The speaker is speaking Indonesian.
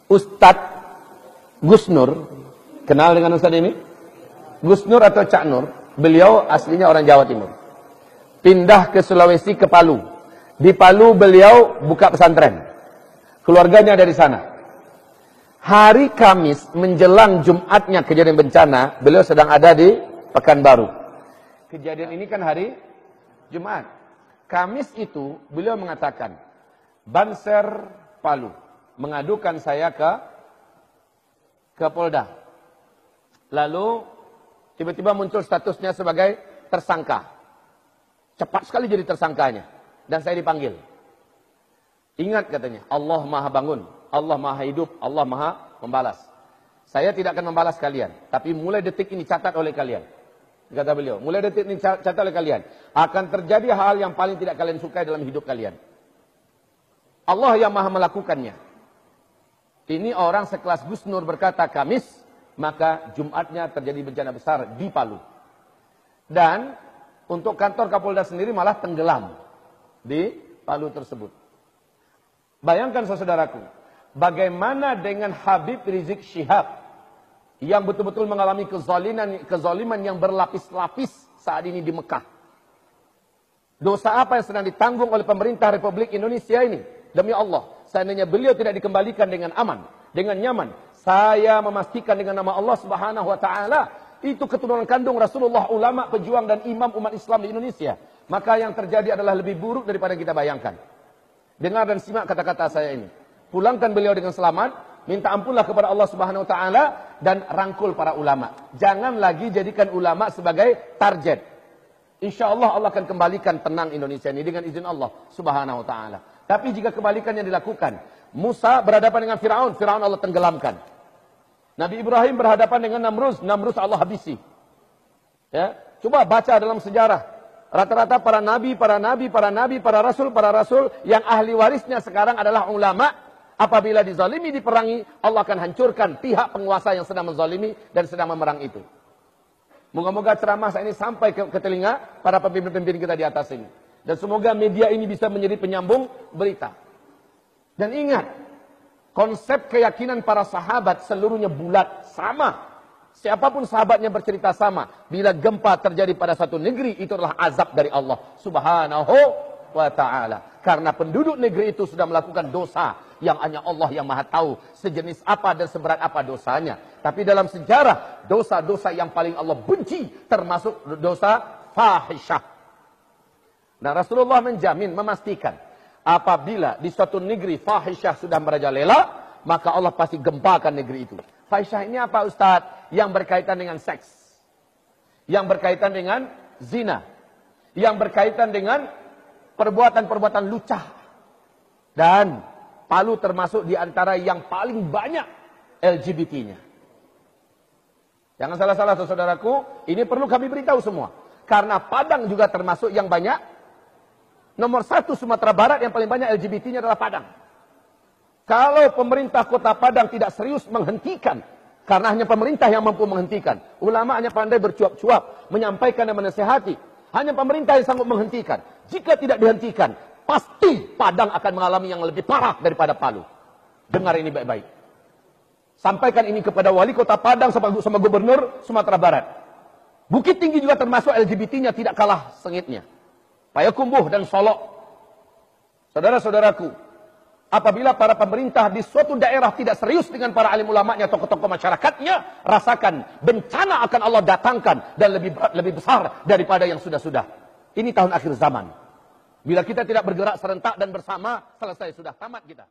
Ustadz Gus Nur, kenal dengan Ustadz ini? Gus Nur atau Cak Nur, beliau aslinya orang Jawa Timur. Pindah ke Sulawesi, ke Palu. Di Palu beliau buka pesantren. Keluarganya dari sana. Hari Kamis menjelang Jumatnya kejadian bencana, beliau sedang ada di Pekanbaru. Kejadian ini kan hari Jumat. Kamis itu beliau mengatakan, Banser Palu mengadukan saya ke Polda. Lalu tiba-tiba muncul statusnya sebagai tersangka. Cepat sekali jadi tersangkanya. Dan saya dipanggil. Ingat katanya, Allah Maha Bangun, Allah Maha Hidup, Allah Maha Membalas. Saya tidak akan membalas kalian, tapi mulai detik ini catat oleh kalian. Kata beliau, mulai detik ini catat oleh kalian. Akan terjadi hal yang paling tidak kalian sukai dalam hidup kalian. Allah yang Maha melakukannya. Ini orang sekelas Gus Nur berkata Kamis, maka Jumatnya terjadi bencana besar di Palu. Dan untuk kantor Kapolda sendiri malah tenggelam di Palu tersebut. Bayangkan saudaraku, bagaimana dengan Habib Rizik Syihab yang betul-betul mengalami kezaliman yang berlapis-lapis saat ini di Mekah. Dosa apa yang sedang ditanggung oleh pemerintah Republik Indonesia ini? Demi Allah, seandainya beliau tidak dikembalikan dengan aman, dengan nyaman, saya memastikan dengan nama Allah Subhanahu wa taala, itu keturunan kandung Rasulullah, ulama, pejuang dan imam umat Islam di Indonesia. Maka yang terjadi adalah lebih buruk daripada kita bayangkan. Dengar dan simak kata-kata saya ini. Pulangkan beliau dengan selamat, minta ampunlah kepada Allah Subhanahu wa taala dan rangkul para ulama. Jangan lagi jadikan ulama sebagai target. Insya Allah Allah akan kembalikan tenang Indonesia ini dengan izin Allah Subhanahu wa taala. Tapi jika kebalikannya dilakukan, Musa berhadapan dengan Firaun, Firaun Allah tenggelamkan. Nabi Ibrahim berhadapan dengan Namrus, Namrus Allah habisi. Ya, coba baca dalam sejarah. Rata-rata para nabi, para rasul yang ahli warisnya sekarang adalah ulama. Apabila dizalimi, diperangi, Allah akan hancurkan pihak penguasa yang sedang menzalimi dan sedang memerang itu. Moga-moga ceramah saya ini sampai ke telinga para pemimpin-pemimpin kita di atas ini. Dan semoga media ini bisa menjadi penyambung berita. Dan ingat, konsep keyakinan para sahabat seluruhnya bulat, sama. Siapapun sahabatnya bercerita sama. Bila gempa terjadi pada satu negeri, itu adalah azab dari Allah Subhanahu wa ta'ala. Karena penduduk negeri itu sudah melakukan dosa yang hanya Allah yang Maha tahu sejenis apa dan seberat apa dosanya. Tapi dalam sejarah, dosa-dosa yang paling Allah benci termasuk dosa fahisyah. Nah, Rasulullah menjamin, memastikan apabila di suatu negeri fahisyah sudah merajalela, maka Allah pasti gempakan negeri itu. Fahisyah ini apa, Ustaz? Yang berkaitan dengan seks, yang berkaitan dengan zina, yang berkaitan dengan perbuatan-perbuatan lucah. Dan Palu termasuk di antara yang paling banyak LGBT-nya. Jangan salah-salah saudaraku, ini perlu kami beritahu semua. Karena Padang juga termasuk yang banyak. Nomor 1 Sumatera Barat yang paling banyak LGBT-nya adalah Padang. Kalau pemerintah kota Padang tidak serius menghentikan, karena hanya pemerintah yang mampu menghentikan. Ulama hanya pandai bercuap-cuap, menyampaikan dan menasihati. Hanya pemerintah yang sanggup menghentikan. Jika tidak dihentikan, pasti Padang akan mengalami yang lebih parah daripada Palu. Dengar ini baik-baik. Sampaikan ini kepada wali kota Padang sama gubernur Sumatera Barat. Bukit Tinggi juga termasuk LGBT-nya tidak kalah sengitnya. Payakumbuh dan Solok. Saudara-saudaraku, apabila para pemerintah di suatu daerah tidak serius dengan para alim ulamanya, tokoh-tokoh masyarakatnya, rasakan bencana akan Allah datangkan dan lebih besar daripada yang sudah-sudah. Ini tahun akhir zaman. Bila kita tidak bergerak serentak dan bersama, selesai sudah, tamat kita.